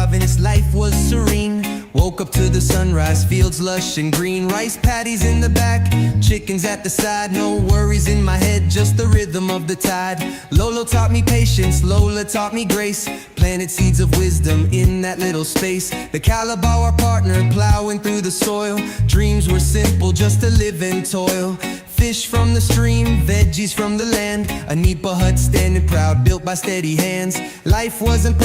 province, life was serene. Woke up to the sunrise, fields lush and green. Rice paddies in the back, chickens at the side. No worries in my head, just the rhythm of the tide. Lolo taught me patience, Lola taught me grace. Planted seeds of wisdom in that little space. The Calabar, our partner, plowing through the soil. Dreams were simple, just to live and toil. Fish from the stream, veggies from the land. A nipa hut standing proud, built by steady hands. Life wasn't perfect.